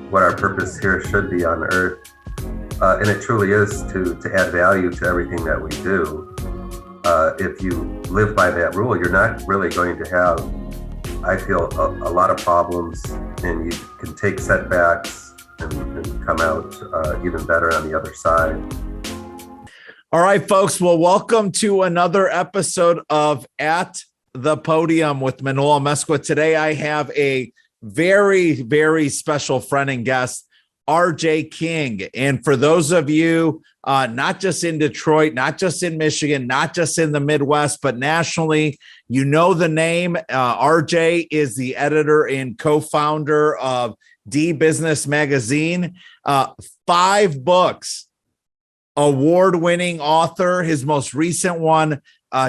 what our purpose here should be on Earth. And it truly is to add value to everything that we do. If you live by that rule, you're not really going to have, I feel, a lot of problems, and you can take setbacks and come out even better on the other side. All right, folks. Well, welcome to another episode of At the Podium with Manuel Amezcua. Today, I have a very, very special friend and guest, RJ King. And for those of you, not just in Detroit, not just in Michigan, not just in the Midwest, but nationally, you know the name. RJ is the editor and co-founder of DBusiness Magazine. 5 books, award-winning author. His most recent one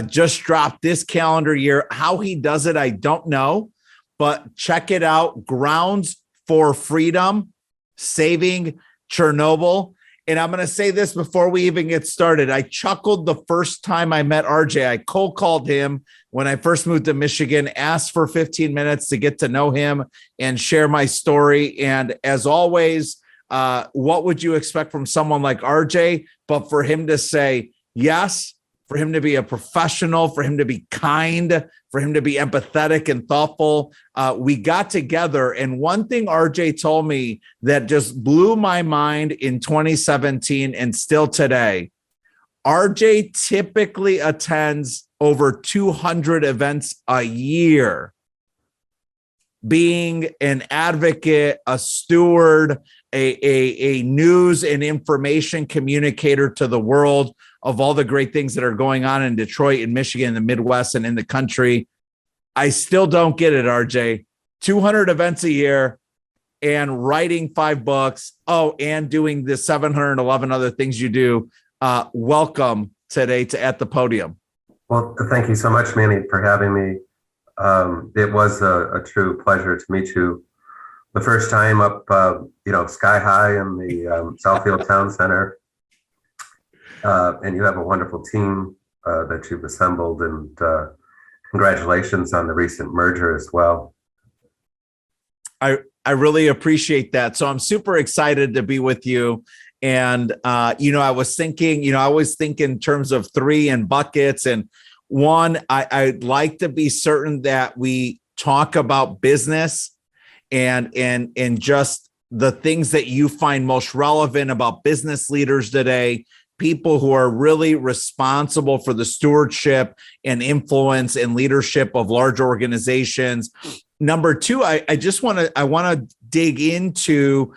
just dropped this calendar year. How he does it, I don't know, but check it out. Grounds for Freedom, Saving Chernobyl. And I'm going to say this before we even get started. I chuckled the first time I met RJ. I cold called him when I first moved to Michigan, asked for 15 minutes to get to know him and share my story. And as always, what would you expect from someone like RJ? But for him to say yes, for him to be a professional, for him to be kind, for him to be empathetic and thoughtful. We got together, and one thing RJ told me that just blew my mind in 2017 and still today, RJ typically attends over 200 events a year, being an advocate, a steward, a news and information communicator to the world of all the great things that are going on in Detroit and Michigan, the Midwest, and in the country. I still don't get it, RJ. 200 events a year and writing 5 books. Oh, and doing the 711 other things you do. Welcome today to At the Podium. Well, thank you so much, Manny, for having me. It was a true pleasure to meet you the first time up, sky high in the Southfield Town Center. And you have a wonderful team that you've assembled, and congratulations on the recent merger as well. I really appreciate that. So I'm super excited to be with you. And, I was thinking, I always think in terms of 3 in buckets. And one, I'd like to be certain that we talk about business and just the things that you find most relevant about business leaders today, people who are really responsible for the stewardship and influence and leadership of large organizations. Number 2, I want to dig into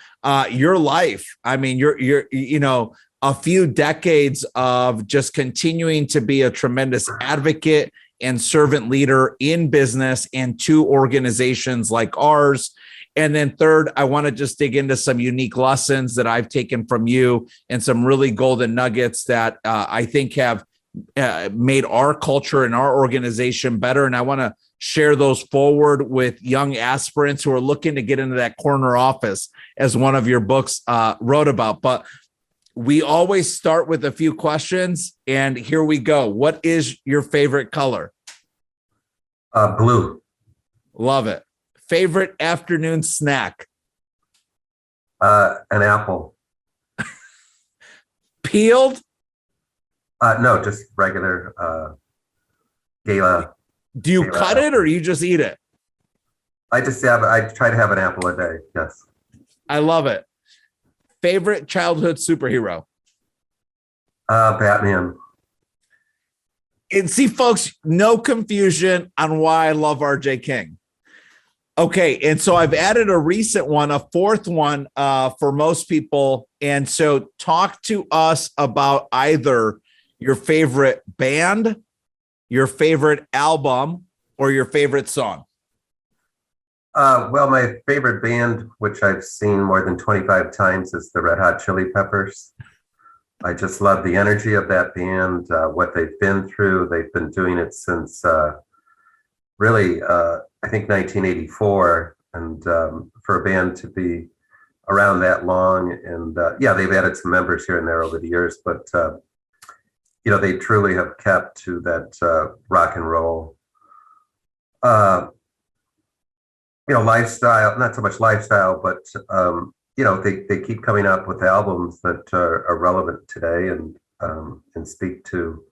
your life. I mean, you're a few decades of just continuing to be a tremendous advocate and servant leader in business and to organizations like ours. And then third, I want to just dig into some unique lessons that I've taken from you and some really golden nuggets that I think have made our culture and our organization better. And I want to share those forward with young aspirants who are looking to get into that corner office, as one of your books wrote about. But we always start with a few questions, and here we go. What is your favorite color? Blue. Love it. Favorite afternoon snack? An apple. Peeled? No, just regular gala. Do you cut it or you just eat it? I try to have an apple a day. Yes. I love it. Favorite childhood superhero? Batman. And see, folks, no confusion on why I love RJ King. Okay, and so I've added a recent one, a 4th one for most people. And so talk to us about either your favorite band, your favorite album, or your favorite song. Well, my favorite band, which I've seen more than 25 times, is the Red Hot Chili Peppers. I just love the energy of that band, what they've been through. They've been doing it since I think 1984, and for a band to be around that long, and they've added some members here and there over the years, but they truly have kept to that rock and roll lifestyle, not so much lifestyle, but they keep coming up with albums that are relevant today and speak to,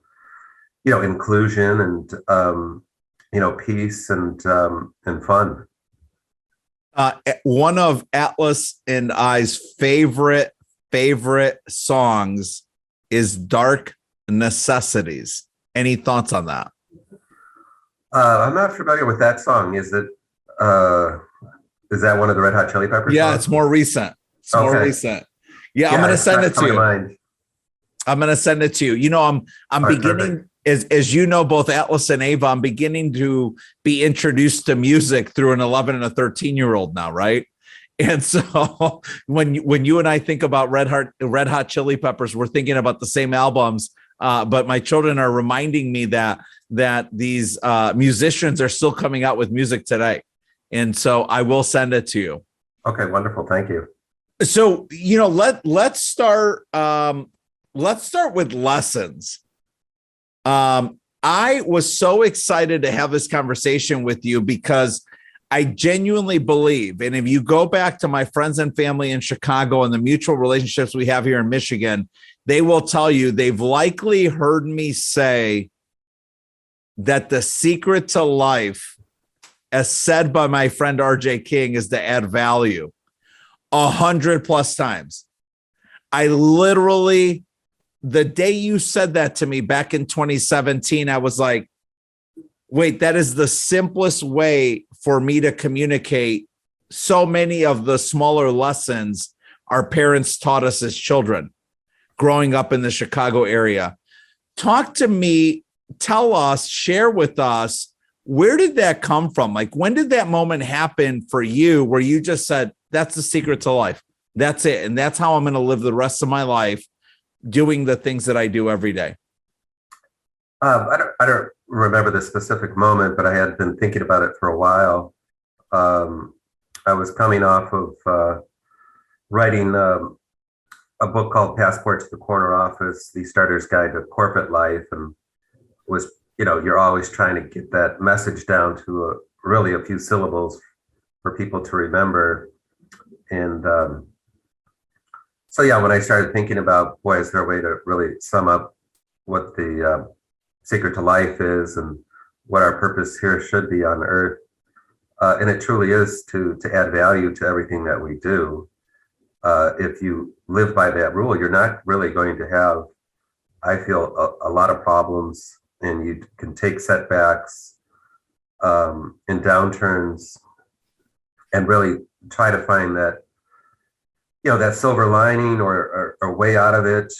inclusion and, peace and fun. One of Atlas and I's favorite songs is Dark Necessities. Any thoughts on that? I'm not familiar with that song. Is that one of the Red Hot Chili Peppers? Yeah, songs? it's more recent. More recent. Yeah, I'm Yeah, going to send it to you. Mind. I'm going to send it to you. I'm beginning, as you know, both Atlas and Ava, I'm beginning to be introduced to music through an 11 and a 13-year-old now, right? And so when you and I think about Red Hot Chili Peppers, we're thinking about the same albums. But my children are reminding me that these musicians are still coming out with music today. And so I will send it to you. Okay, wonderful. Thank you. So, let's start with lessons. I was so excited to have this conversation with you because I genuinely believe, and if you go back to my friends and family in Chicago and the mutual relationships we have here in Michigan, they will tell you they've likely heard me say that the secret to life, as said by my friend RJ King, is to add value 100+ times. I literally, the day you said that to me back in 2017, I was like, wait, that is the simplest way for me to communicate so many of the smaller lessons our parents taught us as children growing up in the Chicago area. Talk to me, tell us, share with us, where did that come from? Like, when did that moment happen for you where you just said, that's the secret to life? That's it. And that's how I'm going to live the rest of my life, doing the things that I do every day. I don't remember the specific moment, but I had been thinking about it for a while. I was coming off of writing a book called Passport to the Corner Office, The Starter's Guide to Corporate Life, and was, you're always trying to get that message down to really a few syllables for people to remember. And so, yeah, when I started thinking about, boy, is there a way to really sum up what the secret to life is and what our purpose here should be on earth. And it truly is to add value to everything that we do. If you live by that rule, you're not really going to have, I feel, a lot of problems, and you can take setbacks and downturns and really try to find that, that silver lining or way out of it,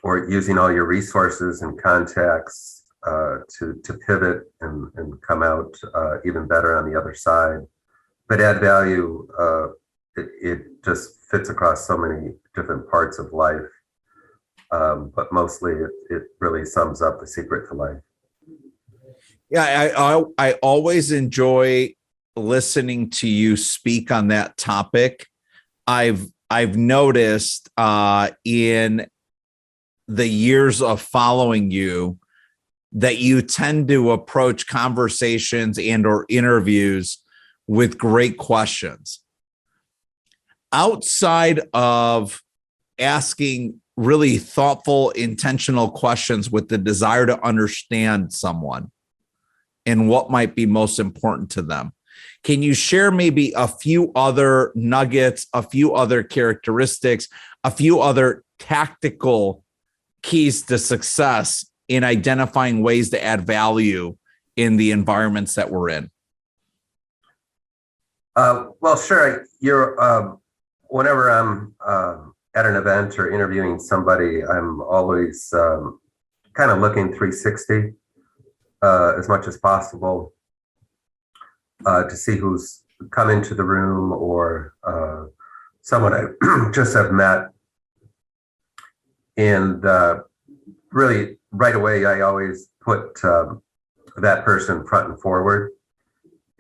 or using all your resources and contacts to pivot and come out even better on the other side. But add value, it just fits across so many different parts of life. But mostly it really sums up the secret to life. Yeah, I always enjoy listening to you speak on that topic. I've noticed in the years of following you that you tend to approach conversations and or interviews with great questions. Outside of asking really thoughtful, intentional questions with the desire to understand someone and what might be most important to them, can you share maybe a few other nuggets, a few other characteristics, a few other tactical keys to success in identifying ways to add value in the environments that we're in? Well, sure. Whenever I'm at an event or interviewing somebody, I'm always kind of looking 360 as much as possible to see who's come into the room or someone I just have met. And really, right away, I always put that person front and forward.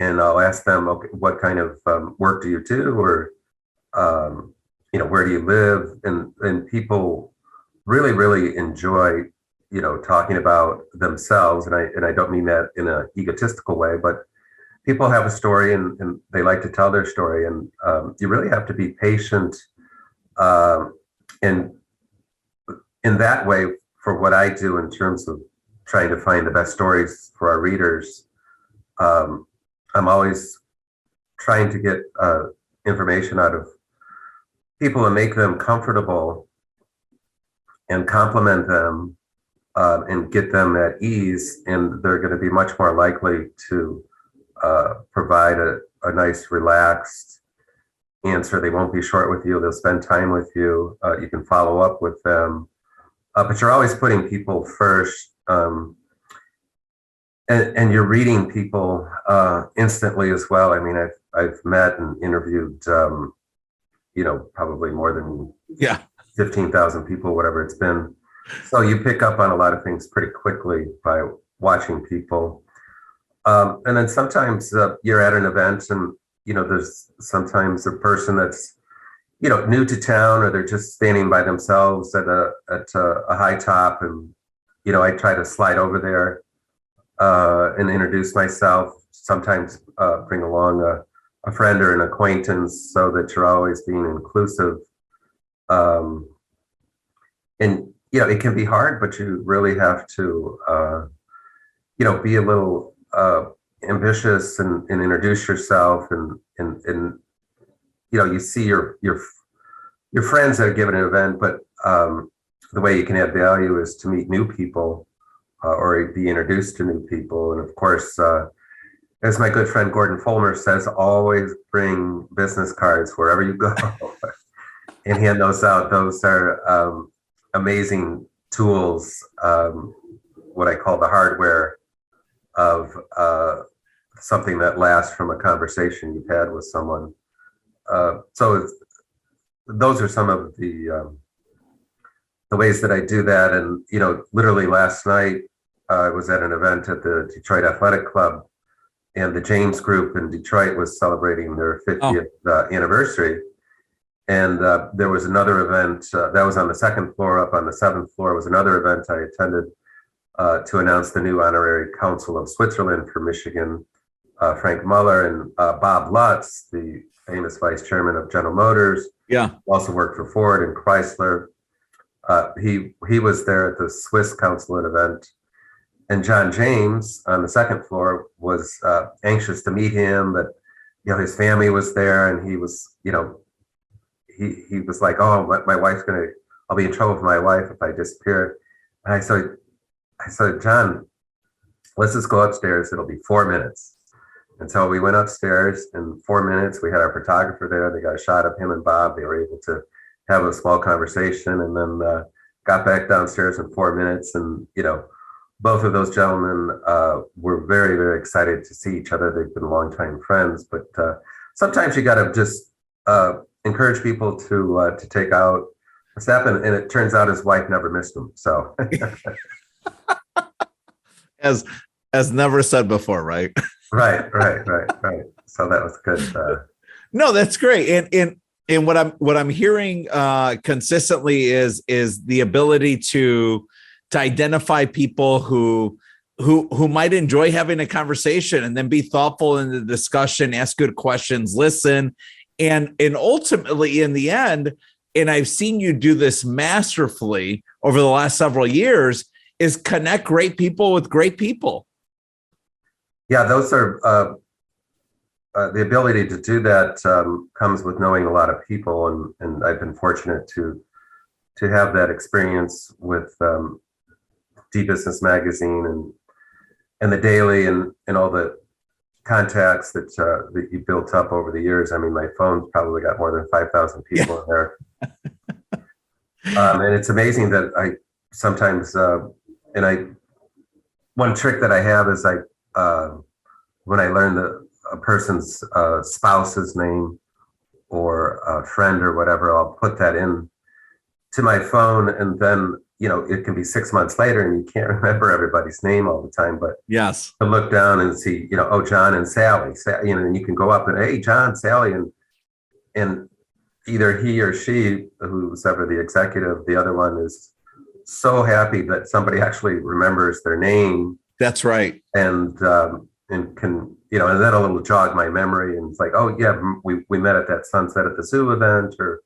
And I'll ask them, okay, what kind of work do you do? Or, where do you live? And people really, really enjoy, talking about themselves. And I don't mean that in an egotistical way, but, people have a story and they like to tell their story, and you really have to be patient in that way for what I do in terms of trying to find the best stories for our readers. I'm always trying to get information out of people and make them comfortable and compliment them and get them at ease, and they're going to be much more likely to provide a nice, relaxed answer. They won't be short with you. They'll spend time with you. You can follow up with them, but you're always putting people first, and you're reading people instantly as well. I mean, I've met and interviewed, probably more than 15,000 people, whatever it's been. So you pick up on a lot of things pretty quickly by watching people. And then sometimes you're at an event and, there's sometimes a person that's, new to town, or they're just standing by themselves at a high top. And, I try to slide over there and introduce myself, sometimes bring along a friend or an acquaintance, so that you're always being inclusive. And, it can be hard, but you really have to, be a little ambitious and introduce yourself, and you see your friends at a given event, but the way you can add value is to meet new people or be introduced to new people. And of course, as my good friend Gordon Fulmer says, always bring business cards wherever you go and hand those out. Those are amazing tools, what I call the hardware of something that lasts from a conversation you've had with someone. So those are some of the ways that I do that. And, literally last night, I was at an event at the Detroit Athletic Club, and the James Group in Detroit was celebrating their 50th anniversary. And there was another event that was on the second floor. Up on the seventh floor was another event I attended to announce the new honorary consul of Switzerland for Michigan, Frank Muller, and Bob Lutz, the famous vice chairman of General Motors. Also worked for Ford and Chrysler. He was there at the Swiss consulate event. And John James on the second floor was anxious to meet him, but his family was there, and he was he was like, "Oh, my wife's I'll be in trouble with my wife if I disappear." And I said, "John, let's just go upstairs. It'll be 4 minutes." And so we went upstairs. In 4 minutes, we had our photographer there. They got a shot of him and Bob. They were able to have a small conversation, and then got back downstairs in 4 minutes. And both of those gentlemen were very, very excited to see each other. They've been longtime friends, but sometimes you got to just encourage people to take out a step, and it turns out his wife never missed him. So, as never said before, right? Right. So that was good. No, that's great. And what I'm hearing consistently is the ability to identify people who might enjoy having a conversation, and then be thoughtful in the discussion, ask good questions, listen, and ultimately in the end, and I've seen you do this masterfully over the last several years, is connect great people with great people. Yeah, those are the ability to do that comes with knowing a lot of people, and I've been fortunate to have that experience with DBusiness Magazine and the Daily and all the contacts that you built up over the years. I mean, my phone's probably got more than 5,000 people in there. And it's amazing that I sometimes, one trick that I have is when I learn a person's spouse's name or a friend or whatever, I'll put that in to my phone, and then it can be 6 months later and you can't remember everybody's name all the time, but yes, to look down and see, John and Sally, and you can go up and, hey, John, Sally, and either he or she, who's ever the executive, the other one is so happy that somebody actually remembers their name. That's right. And can, and then a little jog my memory, and it's like, oh yeah, we met at that Sunset at the Zoo event, or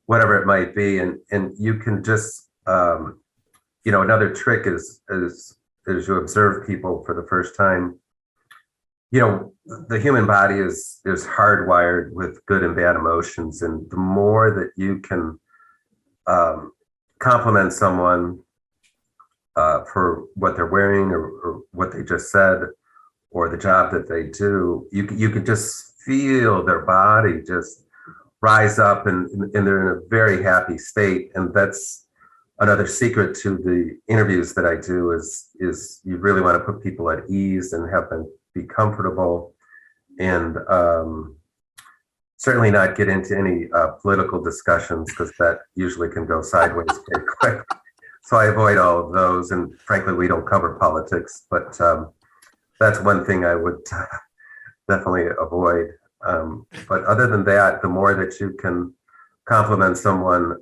whatever it might be, and you can just, another trick is you observe people for the first time. The human body is hardwired with good and bad emotions, and the more that you can compliment someone for what they're wearing, or what they just said, or the job that they do, you could just feel their body just rise up, and they're in a very happy state. And that's another secret to the interviews that I do is you really want to put people at ease and have them be comfortable, and certainly not get into any political discussions, because that usually can go sideways pretty quick. So I avoid all of those, and frankly, we don't cover politics, but that's one thing I would definitely avoid. But other than that, the more that you can compliment someone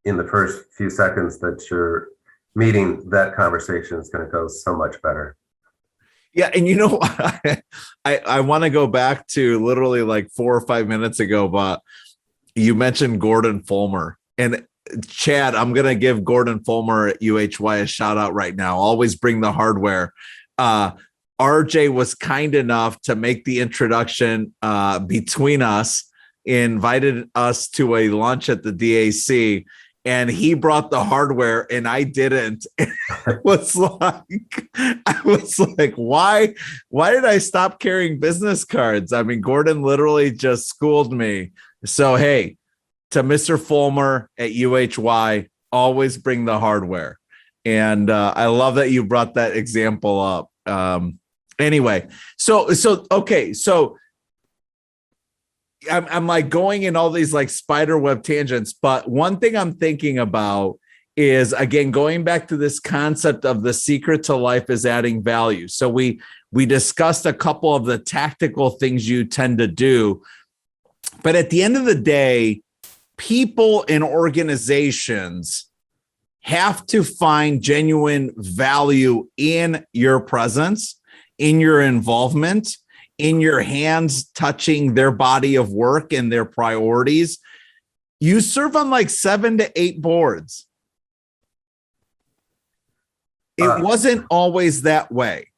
in the first few seconds that you're meeting, that conversation is going to go so much better. Yeah. And I want to go back to literally like 4 or 5 minutes ago, but you mentioned Gordon Fulmer. And Chad, I'm going to give Gordon Fulmer at UHY a shout out right now. Always bring the hardware. RJ was kind enough to make the introduction between us, invited us to a lunch at the DAC, and he brought the hardware and I didn't. I was like, why did I stop carrying business cards? I mean, Gordon literally just schooled me. So, hey, to Mr. Fulmer at UHY, always bring the hardware. And I love that you brought that example up. Anyway, so I'm like going in all these like spider web tangents, but one thing I'm thinking about is, again, going back to this concept of the secret to life is adding value. So we discussed a couple of the tactical things you tend to do, but at the end of the day, people and organizations have to find genuine value in your presence, in your involvement, in your hands touching their body of work and their priorities. You serve on like 7 to 8 boards. It wasn't always that way.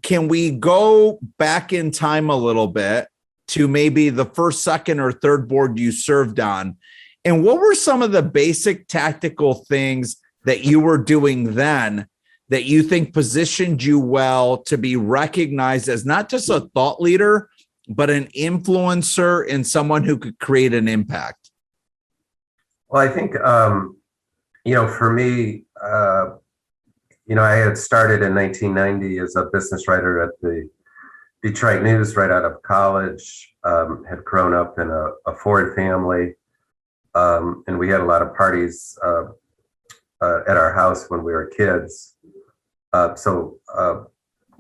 Can we go back in time a little bit to maybe the first, second, or third board you served on? And what were some of the basic tactical things that you were doing then that you think positioned you well to be recognized as not just a thought leader, but an influencer and someone who could create an impact? Well, I think, for me, I had started in 1990 as a business writer at the Detroit News right out of college, had grown up in a Ford family, and we had a lot of parties at our house when we were kids. So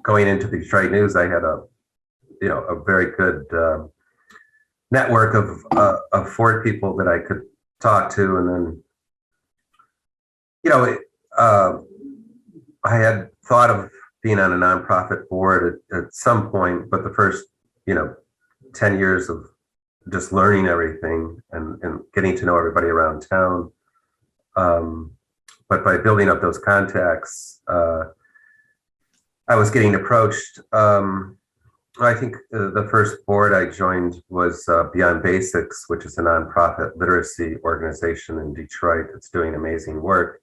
going into the Detroit News, I had a very good network of Ford people that I could talk to, and then, I had thought of being on a nonprofit board at some point, but the first, 10 years of just learning everything and getting to know everybody around town. But by building up those contacts, I was getting approached. I think the first board I joined was Beyond Basics, which is a nonprofit literacy organization in Detroit that's doing amazing work.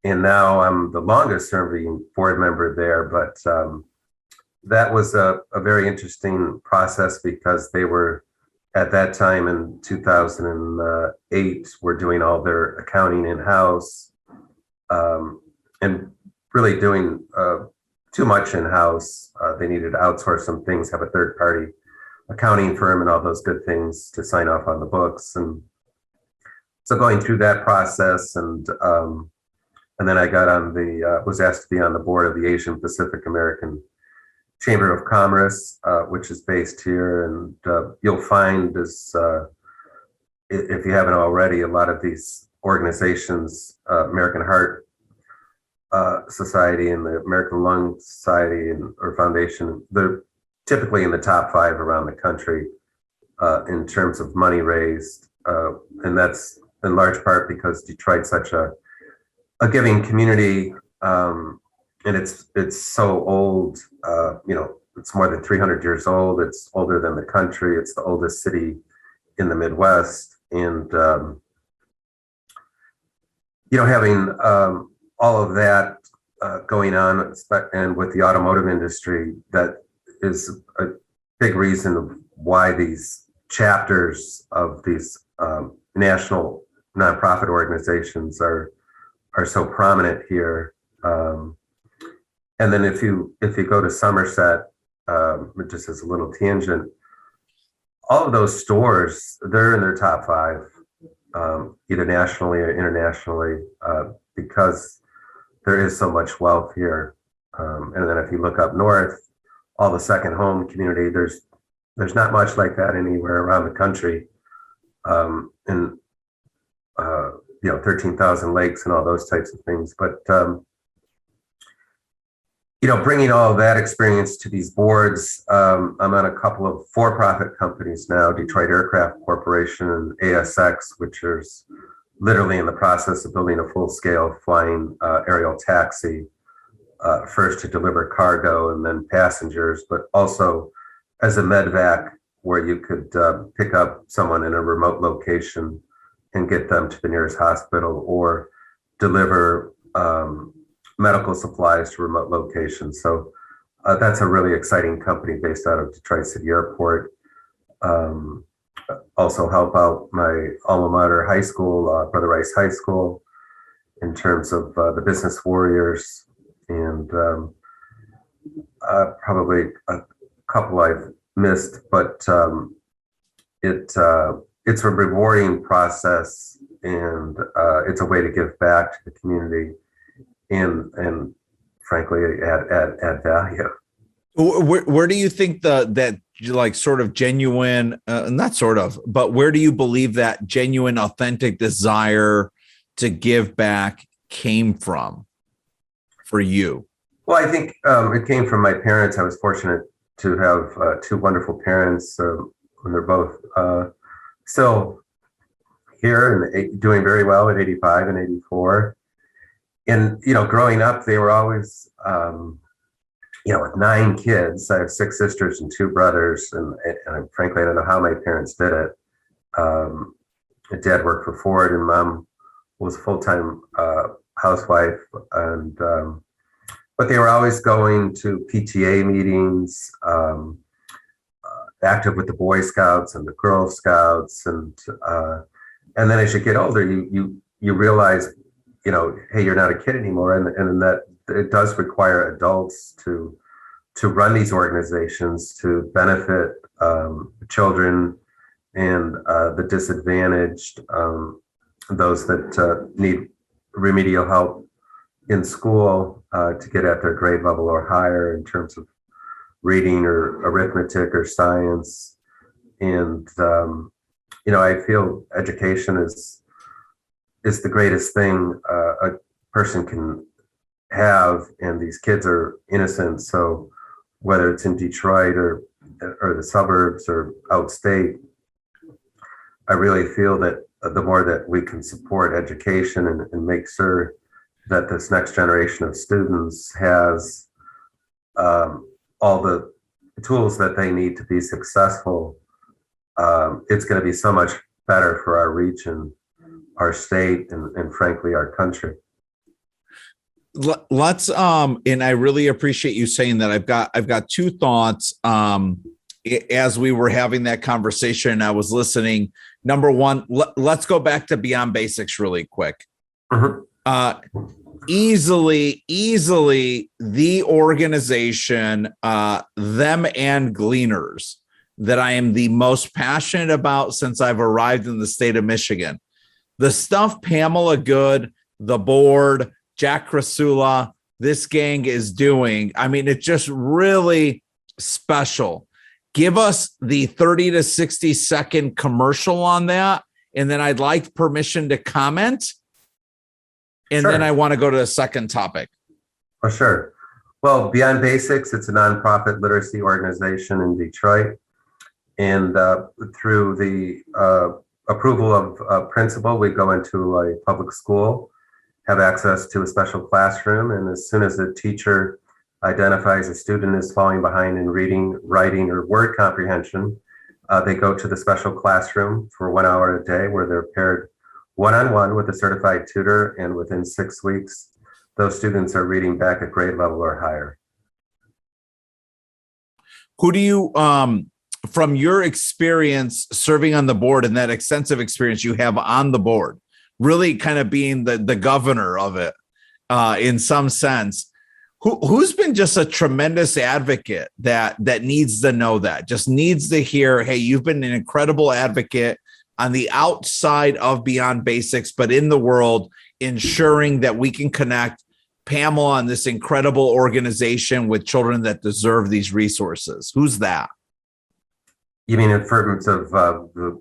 And now I'm the longest serving board member there, but that was a very interesting process because they were, at that time in 2008, were doing all their accounting in-house, and really doing too much in-house. They needed to outsource some things, have a third-party accounting firm and all those good things to sign off on the books. And so going through that process, and then I got on was asked to be on the board of the Asian Pacific American Chamber of Commerce, which is based here. And you'll find this, if you haven't already, a lot of these organizations, American Heart Society and the American Lung Society or Foundation. They're typically in the top 5 around the country in terms of money raised. And that's in large part because Detroit's such a giving community. And it's so old, it's more than 300 years old. It's older than the country. It's the oldest city in the Midwest. And, having all of that going on, and with the automotive industry, that is a big reason of why these chapters of these national nonprofit organizations are so prominent here. And then if you go to Somerset, just as a little tangent, all of those stores, they're in their top 5, either nationally or internationally, because there is so much wealth here. And then if you look up north, all the second home community, there's not much like that anywhere around the country. And 13,000 lakes and all those types of things. But bringing all of that experience to these boards, I'm on a couple of for-profit companies now, Detroit Aircraft Corporation and ASX, which is literally in the process of building a full-scale flying aerial taxi, first to deliver cargo and then passengers, but also as a medvac where you could pick up someone in a remote location and get them to the nearest hospital, or deliver medical supplies to remote locations. So that's a really exciting company based out of Detroit City Airport. Also help out my alma mater high school, Brother Rice High School, in terms of the business warriors, and probably a couple I've missed, but it's a rewarding process, and it's a way to give back to the community and frankly add value. Where do you think that like sort of genuine, not sort of, but where do you believe that genuine, authentic desire to give back came from for you? Well, I think it came from my parents. I was fortunate to have 2 wonderful parents, and they're both still here and doing very well at 85 and 84. And, growing up, they were always, with 9 kids. I have 6 sisters and 2 brothers. And frankly, I don't know how my parents did it. Dad worked for Ford, and Mom was a full-time housewife. And but they were always going to PTA meetings, active with the Boy Scouts and the Girl Scouts. And then as you get older, you realize, hey, you're not a kid anymore, and that it does require adults to run these organizations to benefit children and the disadvantaged, those that need remedial help in school to get at their grade level or higher in terms of reading or arithmetic or science. And I feel education is the greatest thing a person can have, and these kids are innocent. So whether it's in Detroit or the suburbs or outstate, I really feel that the more that we can support education and make sure that this next generation of students has all the tools that they need to be successful, it's going to be so much better for our region, our state, and frankly, our country. Let's and I really appreciate you saying that. I've got 2 thoughts. As we were having that conversation, I was listening. Number one, let's go back to Beyond Basics really quick. Mm-hmm. Easily the organization, them and Gleaners, that I am the most passionate about since I've arrived in the state of Michigan. The stuff Pamela Good, the board, Jack Krasula, this gang is doing, I mean, it's just really special. Give us the 30 to 60 second commercial on that, and then I'd like permission to comment. And Sure. Then I want to go to the second topic. Oh, sure. Well, Beyond Basics, it's a nonprofit literacy organization in Detroit. And through the approval of a principal, we go into a public school, have access to a special classroom. And as soon as a teacher identifies a student is falling behind in reading, writing, or word comprehension, they go to the special classroom for 1 hour a day where they're paired one-on-one with a certified tutor. And within 6 weeks, those students are reading back at grade level or higher. Who do you, from your experience serving on the board and that extensive experience you have on the board, really kind of being the governor of it in some sense, who's been just a tremendous advocate that needs to know that, just needs to hear, hey, you've been an incredible advocate on the outside of Beyond Basics, but in the world, ensuring that we can connect Pamela and this incredible organization with children that deserve these resources? Who's that? You mean in terms of the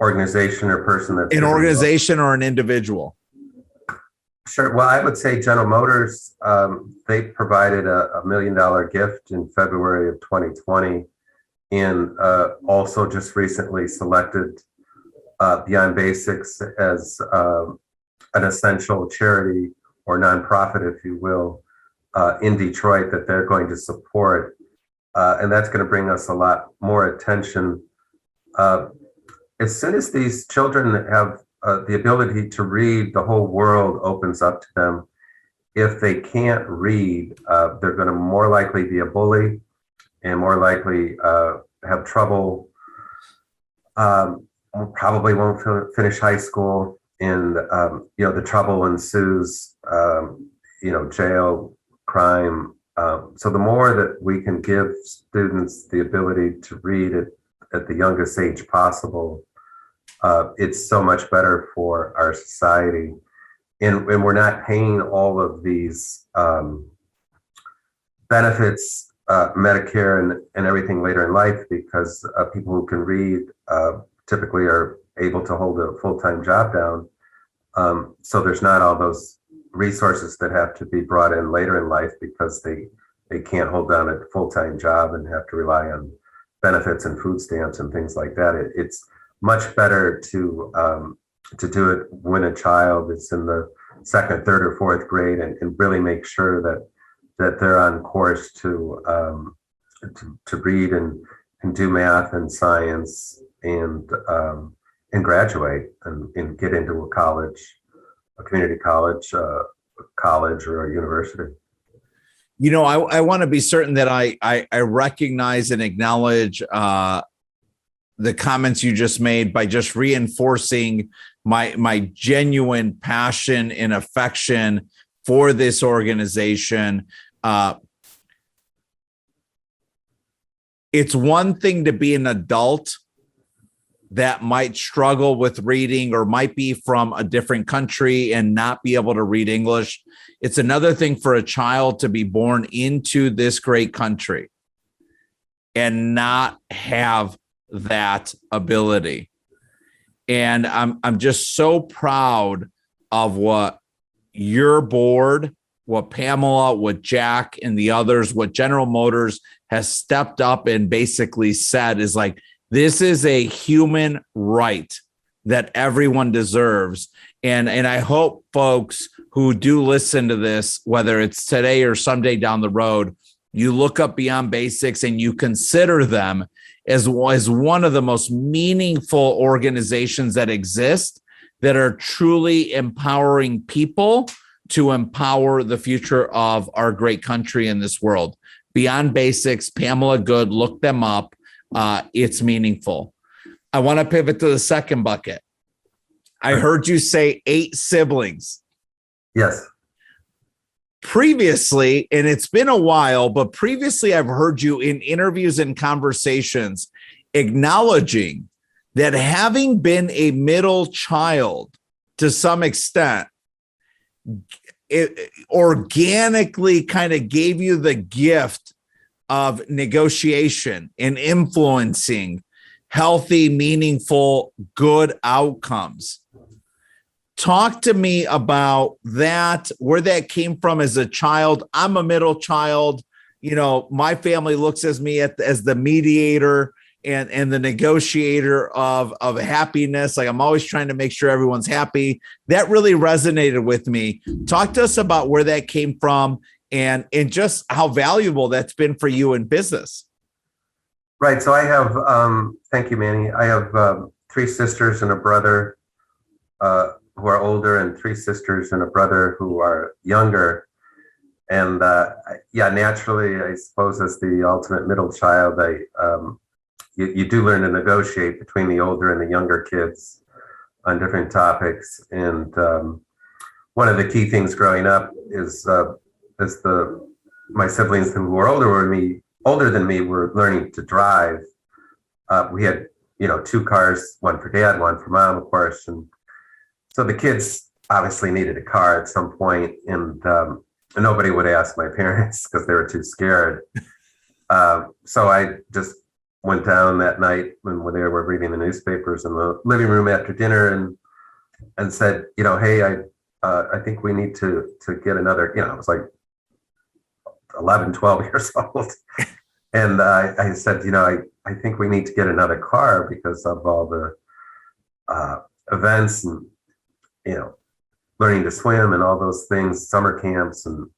organization or person that's an organization or an individual? Sure. Well, I would say General Motors, they provided a $1 million gift in February of 2020, and also just recently selected Beyond Basics as an essential charity or nonprofit, if you will, in Detroit that they're going to support. And that's going to bring us a lot more attention. As soon as these children have the ability to read, the whole world opens up to them. If they can't read, they're going to more likely be a bully and more likely have trouble, probably won't finish high school, and the trouble ensues, jail, crime. So the more that we can give students the ability to read at the youngest age possible, it's so much better for our society. And we're not paying all of these benefits, Medicare and everything later in life, because people who can read typically are able to hold a full-time job down. So there's not all those resources that have to be brought in later in life because they can't hold down a full-time job and have to rely on benefits and food stamps and things like that. It's much better to do it when a child is in the second, third, or fourth grade and really make sure that they're on course to read and do math and science and graduate and get into a college, a community college, or a university. I want to be certain that I recognize and acknowledge the comments you just made by just reinforcing my genuine passion and affection for this organization. It's one thing to be an adult that might struggle with reading or might be from a different country and not be able to read English. It's another thing for a child to be born into this great country and not have that ability. And I'm just so proud of what your board, what Pamela, what Jack and the others, what General Motors has stepped up and basically said is like, this is a human right that everyone deserves. And I hope folks who do listen to this, whether it's today or someday down the road, you look up Beyond Basics and you consider them as one of the most meaningful organizations that exist that are truly empowering people to empower the future of our great country in this world. Beyond Basics, Pamela Good, look them up. It's meaningful. I want to pivot to the second bucket. I heard you say 8 siblings. Yes. Previously, and it's been a while, but previously I've heard you in interviews and conversations acknowledging that having been a middle child to some extent, it organically kind of gave you the gift of negotiation and influencing healthy, meaningful, good outcomes. Talk to me about that, where that came from as a child. I'm a middle child. My family looks as me as the mediator and the negotiator of happiness. Like, I'm always trying to make sure everyone's happy. That really resonated with me. Talk to us about where that came from and just how valuable that's been for you in business. Right. So I have, thank you, Manny. I have 3 sisters and a brother who are older, and 3 sisters and a brother who are younger. And naturally, I suppose as the ultimate middle child, you do learn to negotiate between the older and the younger kids on different topics. And one of the key things growing up is my siblings who were older than me were learning to drive. We had 2 cars, one for dad, one for mom, of course, and so the kids obviously needed a car at some point, and nobody would ask my parents because they were too scared. So I just went down that night when they were reading the newspapers in the living room after dinner and said, hey, I think we need to get another, I was like 11, 12 years old. And I said, I think we need to get another car because of all the events and, learning to swim and all those things, summer camps and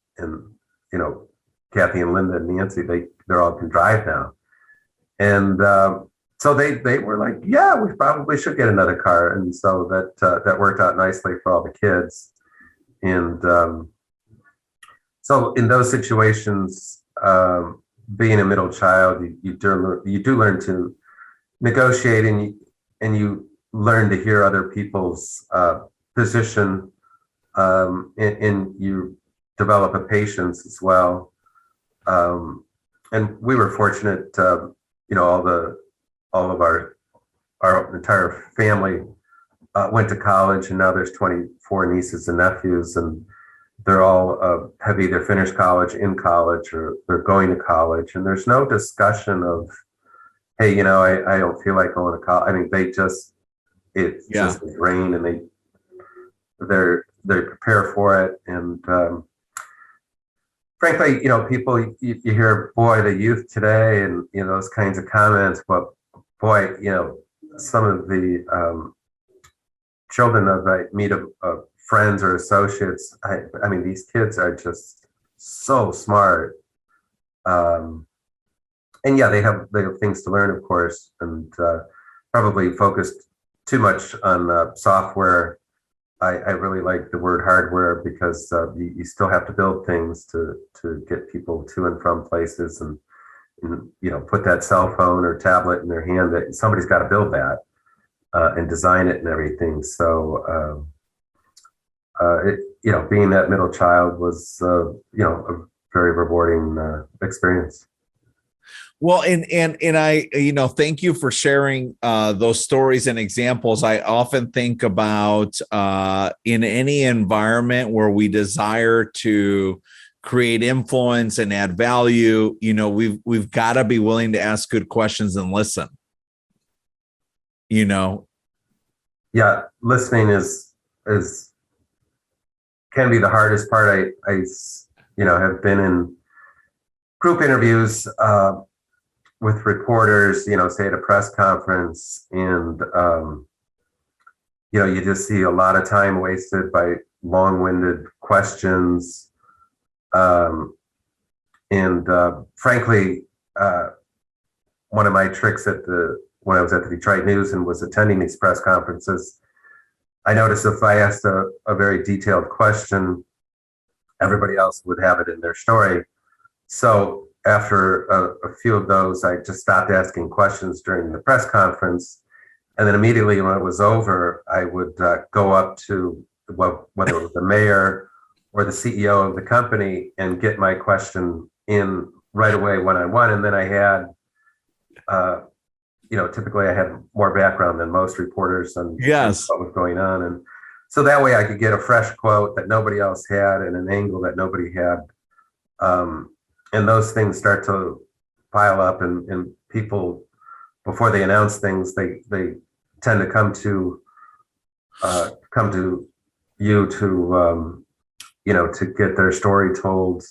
Kathy and Linda and Nancy, they're all can drive now. And so they were like, yeah, we probably should get another car. And so that worked out nicely for all the kids. And so in those situations, being a middle child, you do learn to negotiate, and you learn to hear other people's position, and you develop a patience as well. And we were fortunate, all of our entire family went to college, and now there's 24 nieces and nephews, and they're all have either finished college, in college, or they're going to college. And there's no discussion of, hey, I don't feel like going to college. I mean, it's just ingrained, and they prepare for it. And frankly, people, you hear, boy, the youth today, and those kinds of comments. But boy, some of the children that I meet of friends or associates, I mean, these kids are just so smart. And yeah, they have things to learn, of course, and probably focused too much on software. I really like the word hardware because you still have to build things to get people to and from places, and put that cell phone or tablet in their hand. That somebody's got to build that and design it and everything. So being that middle child was a very rewarding experience. Well, and I, thank you for sharing those stories and examples. I often think about in any environment where we desire to create influence and add value, we've got to be willing to ask good questions and listen. Yeah, listening is can be the hardest part. I have been in group interviews with reporters, say at a press conference, and you just see a lot of time wasted by long-winded questions, and frankly, one of my tricks when I was at the Detroit News and was attending these press conferences, I noticed if I asked a very detailed question, everybody else would have it in their story. So after a few of those, I just stopped asking questions during the press conference. And then immediately when it was over, I would go up to whether it was the mayor or the CEO of the company and get my question in right away, one-on-one. And then I had, typically I had more background than most reporters on what was going on. And so that way I could get a fresh quote that nobody else had and an angle that nobody had. And those things start to pile up, and people, before they announce things, they tend to come to you to, to get their story told.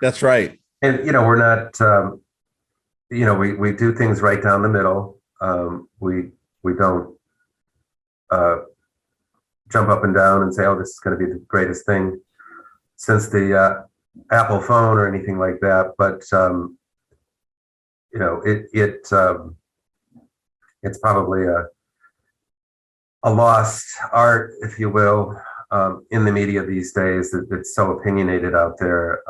That's right. And, we're not, we do things right down the middle. We don't jump up and down and say, oh, this is going to be the greatest thing since the Apple phone or anything like that. But, it's probably a lost art, if you will, in the media these days. It's so opinionated out there.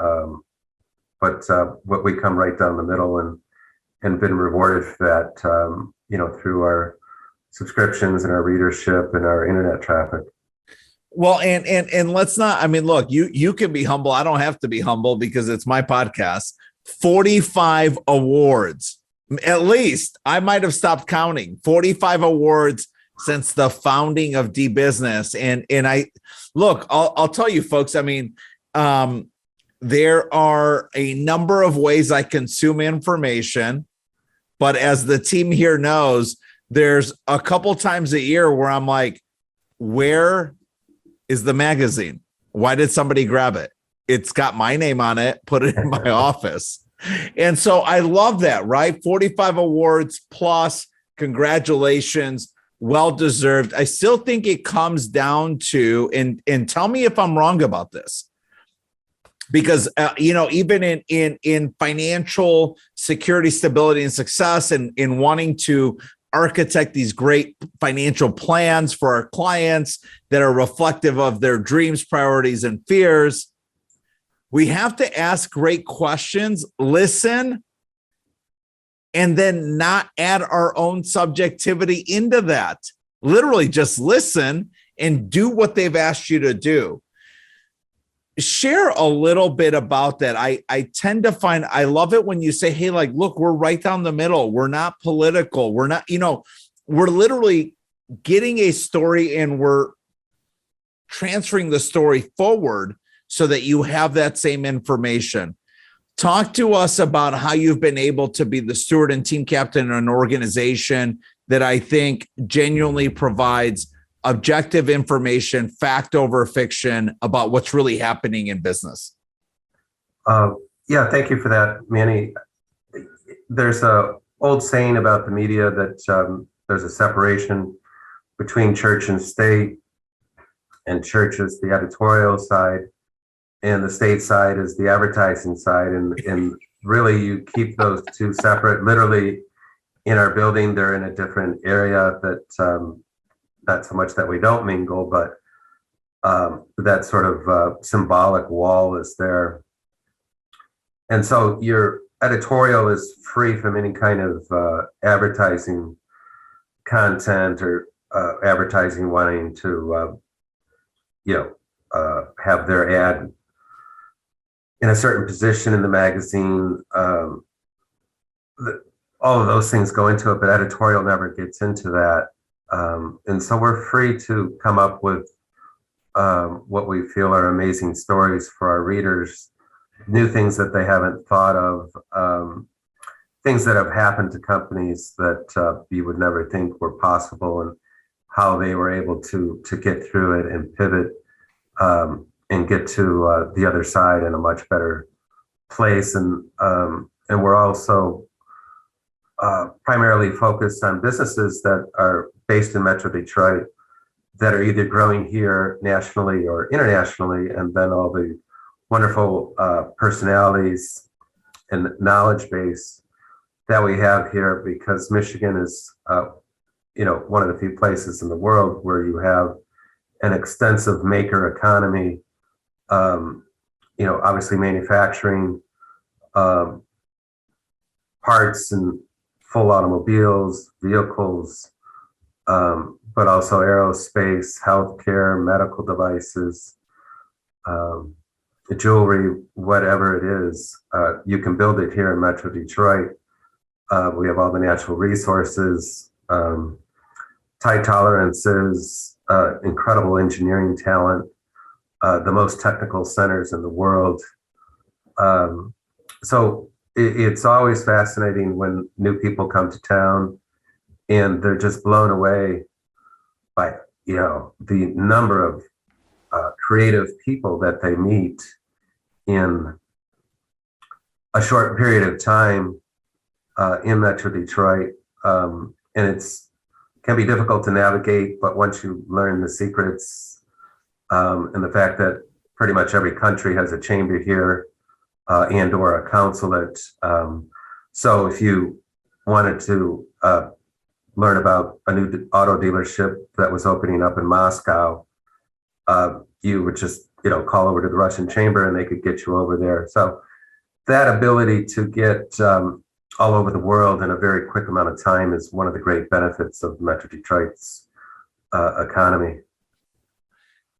But what we come right down the middle and been rewarded for that, through our subscriptions and our readership and our internet traffic. Well, and let's not, I mean, look, you can be humble. I don't have to be humble because it's my podcast. 45 awards, at least. I might have stopped counting. 45 awards since the founding of DBusiness. And I look, I'll tell you folks, I mean, there are a number of ways I consume information, but as the team here knows, there's a couple times a year where I'm like, where is the magazine? Why did somebody grab it? It's got my name on it, put it in my office. And so I love that, right? 45 awards plus, congratulations, well-deserved. I still think it comes down to, and tell me if I'm wrong about this, because, even in financial security, stability, and success, and in wanting to architect these great financial plans for our clients that are reflective of their dreams, priorities, and fears, we have to ask great questions, listen, and then not add our own subjectivity into that. Literally just listen and do what they've asked you to do. Share a little bit about that. I tend to find, I love it when you say, hey, like, look, we're right down the middle. We're not political. We're not, we're literally getting a story and we're transferring the story forward so that you have that same information. Talk to us about how you've been able to be the steward and team captain in an organization that I think genuinely provides objective information, fact over fiction about what's really happening in business. Yeah, thank you for that, Manny. There's a old saying about the media that there's a separation between church and state, and church is the editorial side, and the state side is the advertising side. And really, you keep those two separate. Literally, in our building, they're in a different area that. Not so much that we don't mingle, but that sort of symbolic wall is there. And so your editorial is free from any kind of advertising content or advertising wanting to, have their ad in a certain position in the magazine. All of those things go into it, but editorial never gets into that. And so we're free to come up with what we feel are amazing stories for our readers, new things that they haven't thought of, things that have happened to companies that you would never think were possible, and how they were able to get through it and pivot and get to the other side in a much better place. And we're also primarily focused on businesses that are based in Metro Detroit that are either growing here nationally or internationally, and then all the wonderful personalities and knowledge base that we have here, because Michigan is, one of the few places in the world where you have an extensive maker economy, obviously manufacturing, parts and full automobiles, vehicles, but also aerospace, healthcare, medical devices, jewelry, whatever it is. You can build it here in Metro Detroit. We have all the natural resources, tight tolerances, incredible engineering talent, the most technical centers in the world. So it's always fascinating when new people come to town and they're just blown away by, the number of creative people that they meet in a short period of time in Metro Detroit. And it's can be difficult to navigate, but once you learn the secrets and the fact that pretty much every country has a chamber here and or a consulate. So if you wanted to learn about a new auto dealership that was opening up in Moscow, you would just, call over to the Russian chamber and they could get you over there. So that ability to get all over the world in a very quick amount of time is one of the great benefits of Metro Detroit's economy.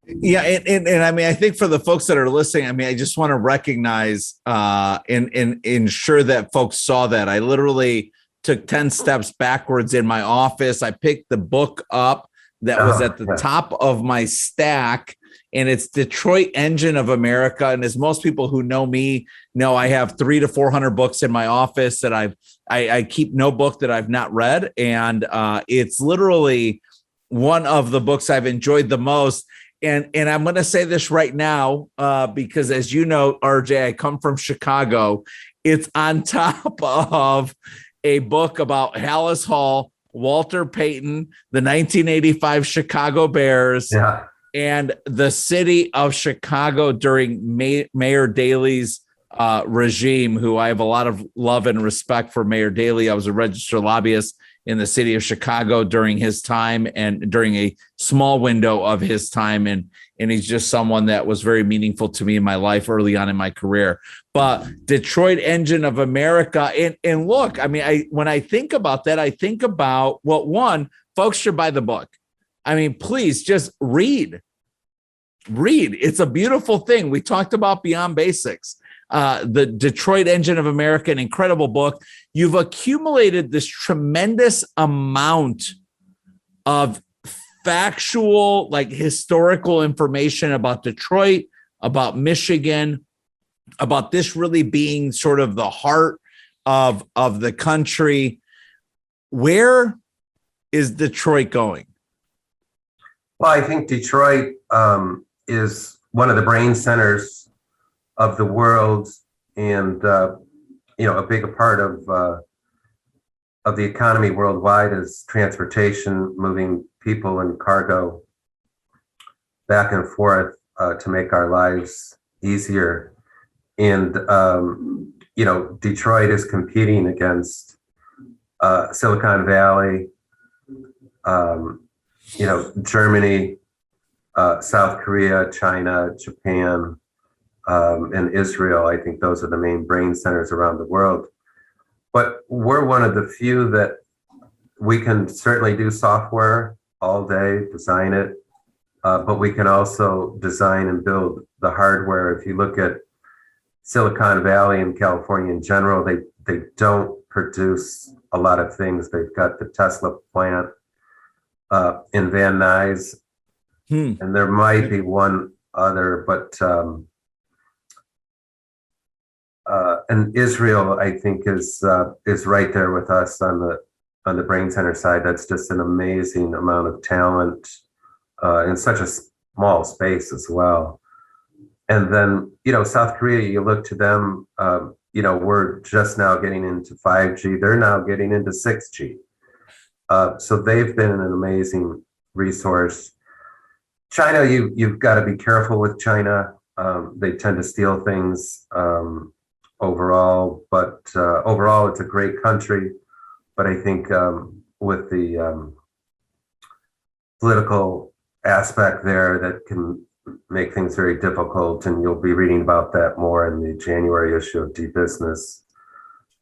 Yeah, and I mean, I think for the folks that are listening, I mean, I just want to recognize and ensure that folks saw that. I literally took 10 steps backwards in my office. I picked the book up that was at the top of my stack, and it's Detroit Engine of America. And as most people who know me know, I have 300 to 400 books in my office that I keep no book that I've not read. And it's literally one of the books I've enjoyed the most. And I'm going to say this right now, because as you know, RJ, I come from Chicago. It's on top of a book about Hallis Hall, Walter Payton, the 1985 Chicago Bears, and the city of Chicago during Mayor Daley's regime, who I have a lot of love and respect for Mayor Daley. I was a registered lobbyist in the city of Chicago during his time and during a small window of his time. And he's just someone that was very meaningful to me in my life early on in my career. But Detroit Engine of America. And look, I mean, when I think about that, I think about, well, one, folks should buy the book. I mean, please just read. It's a beautiful thing. We talked about Beyond Basics. The Detroit Engine of America, an incredible book. You've accumulated this tremendous amount of factual, like historical information about Detroit, about Michigan, about this really being sort of the heart of the country. Where is Detroit going? Well, I think Detroit is one of the brain centers of the world, and a big part of the economy worldwide is transportation, moving people and cargo back and forth to make our lives easier. And Detroit is competing against Silicon Valley, Germany, South Korea, China, Japan, and Israel. I think those are the main brain centers around the world. But we're one of the few that we can certainly do software all day, design it, but we can also design and build the hardware. If you look at Silicon Valley and California in general, they don't produce a lot of things. They've got the Tesla plant in Van Nuys, and there might be one other, but and Israel, I think, is right there with us on the brain center side. That's just an amazing amount of talent in such a small space as well. And then, South Korea, you look to them, we're just now getting into 5G. They're now getting into 6G. So they've been an amazing resource. China, you've got to be careful with China. They tend to steal things overall, but overall it's a great country. But I think with the political aspect there, that can make things very difficult, and you'll be reading about that more in the January issue of DBusiness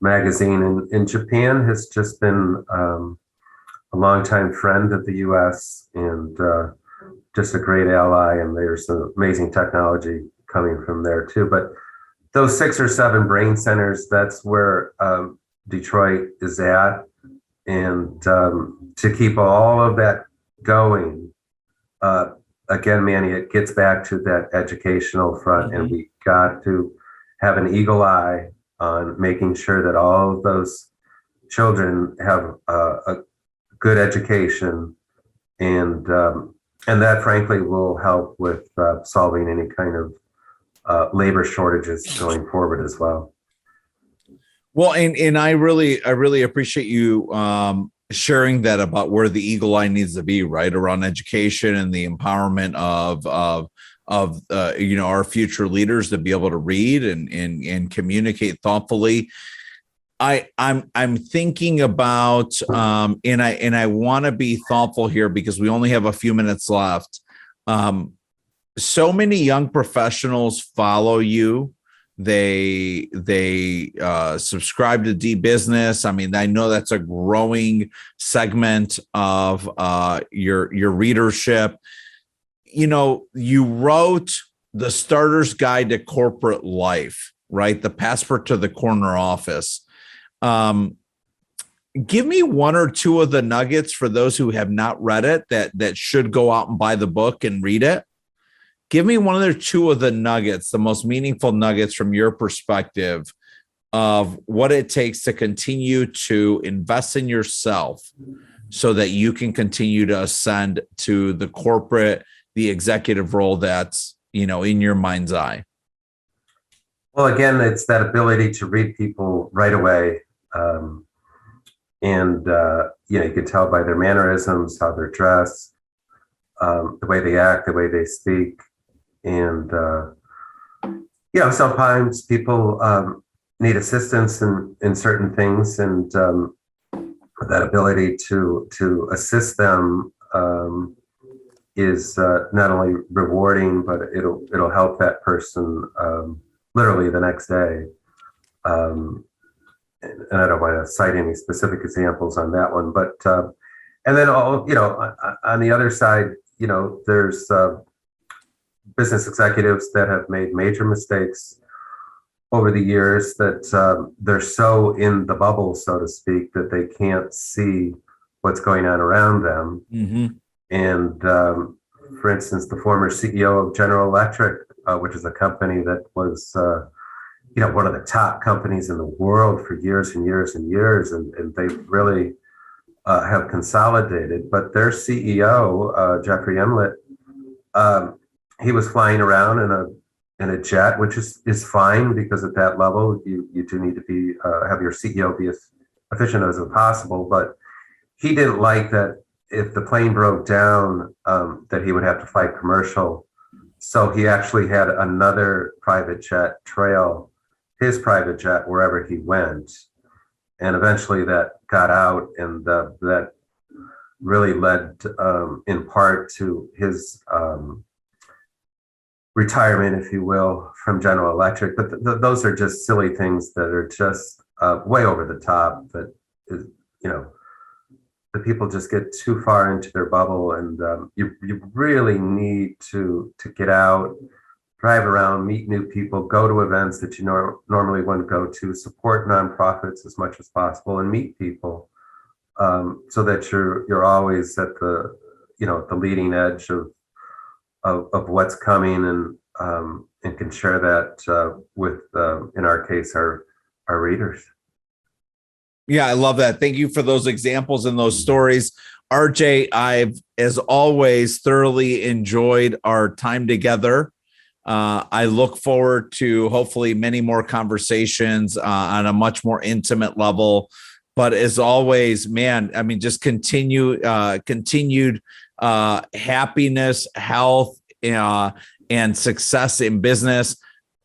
Magazine. And Japan has just been a longtime friend of the U.S. and just a great ally, and there's some amazing technology coming from there too. But those 6 or 7 brain centers, that's where Detroit is at. And to keep all of that going, again, Manny, it gets back to that educational front, and we got to have an eagle eye on making sure that all of those children have a good education and And that, frankly, will help with solving any kind of labor shortages going forward as well. Well, and I really appreciate you sharing that about where the eagle eye needs to be, right, around education and the empowerment of our future leaders to be able to read and communicate thoughtfully. I'm thinking about and I want to be thoughtful here because we only have a few minutes left. So many young professionals follow you. They subscribe to DBusiness. I mean, I know that's a growing segment of your readership. You know, you wrote The Starter's Guide to Corporate Life, right? The Passport to the Corner Office. Give me one or two of the nuggets for those who have not read it that should go out and buy the book and read it. Give me one or two of the nuggets, the most meaningful nuggets from your perspective of what it takes to continue to invest in yourself so that you can continue to ascend to the corporate, the executive role that's, in your mind's eye. Well, again, it's that ability to read people right away. You can tell by their mannerisms, how they're dressed, the way they act, the way they speak. And, sometimes people need assistance in certain things, and that ability to assist them is not only rewarding, but it'll help that person literally the next day. And I don't want to cite any specific examples on that one, but and then on the other side, there's business executives that have made major mistakes over the years that they're so in the bubble, so to speak, that they can't see what's going on around them. Mm-hmm. And for instance, the former CEO of General Electric, which is a company that was one of the top companies in the world for years and years and years, and they really have consolidated. But their CEO, Jeffrey Emlet, he was flying around in a jet, which is fine, because at that level you do need to be have your CEO be as efficient as possible. But he didn't like that if the plane broke down, that he would have to fly commercial. So he actually had another private jet trail his private jet wherever he went. And eventually that got out, and that really led in part to his retirement, if you will, from General Electric. But those are just silly things that are just way over the top, that is, the people just get too far into their bubble, and you really need to get out, drive around, meet new people, go to events that you normally wouldn't go to, support nonprofits as much as possible, and meet people, so that you're always at the the leading edge of what's coming, and can share that with in our case our readers. Yeah, I love that. Thank you for those examples and those stories. RJ, I've, as always, thoroughly enjoyed our time together. I look forward to hopefully many more conversations on a much more intimate level. But as always, man, I mean, just continued happiness, health, and success in business.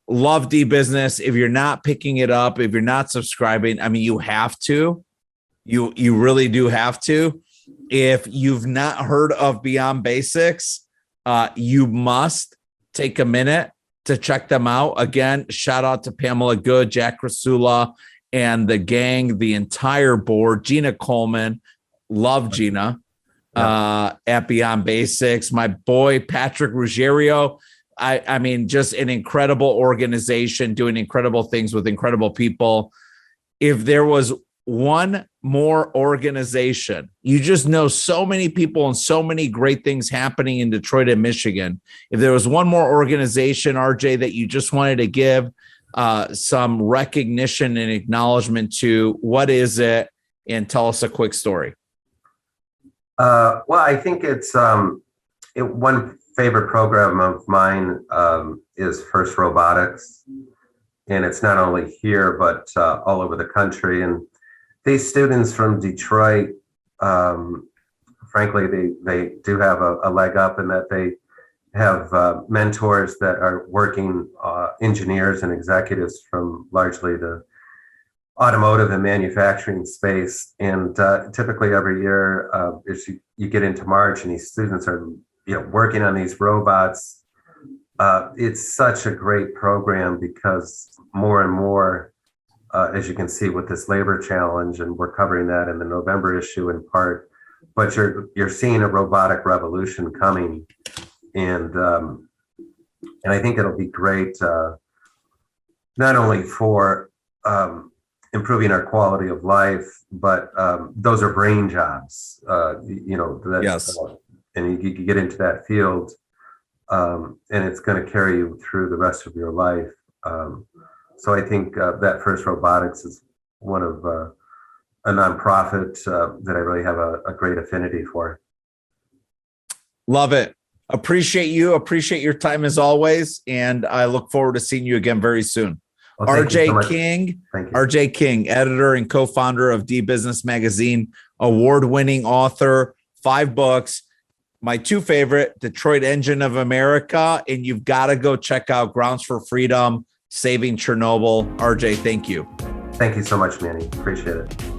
Love DBusiness. If you're not picking it up, if you're not subscribing, I mean, you have to. You really do have to. If you've not heard of Beyond Basics, you must take a minute to check them out. Again, shout out to Pamela Good, Jack Rasula, and the gang, the entire board. Gina Coleman, love Gina, at Beyond Basics. My boy, Patrick Ruggiero. I mean, just an incredible organization doing incredible things with incredible people. If there was one more organization, you just know so many people and so many great things happening in Detroit and Michigan. If there was one more organization, RJ, that you just wanted to give some recognition and acknowledgement to, what is it? And tell us a quick story. Well, I think it's One favorite program of mine is First Robotics, and it's not only here but all over the country. And these students from Detroit, frankly, they do have a leg up in that they have mentors that are working engineers and executives from largely the automotive and manufacturing space. And typically every year, as you get into March and these students are working on these robots, it's such a great program because more and more, as you can see with this labor challenge, and we're covering that in the November issue in part, but you're seeing a robotic revolution coming, and I think it'll be great not only for improving our quality of life, but those are brain jobs. Yes. And you get into that field, and it's going to carry you through the rest of your life. So I think that First Robotics is one of a nonprofit that I really have a great affinity for. Love it. Appreciate you. Appreciate your time as always. And I look forward to seeing you again very soon. Well, thank you so RJ much. King, Thank you. RJ King, editor and co-founder of DBusiness Magazine, award-winning author, 5 books. My 2 favorite, Detroit Engine of America, and you've got to go check out Grounds for Freedom, Saving Chernobyl. RJ, thank you. Thank you so much, Manny. Appreciate it.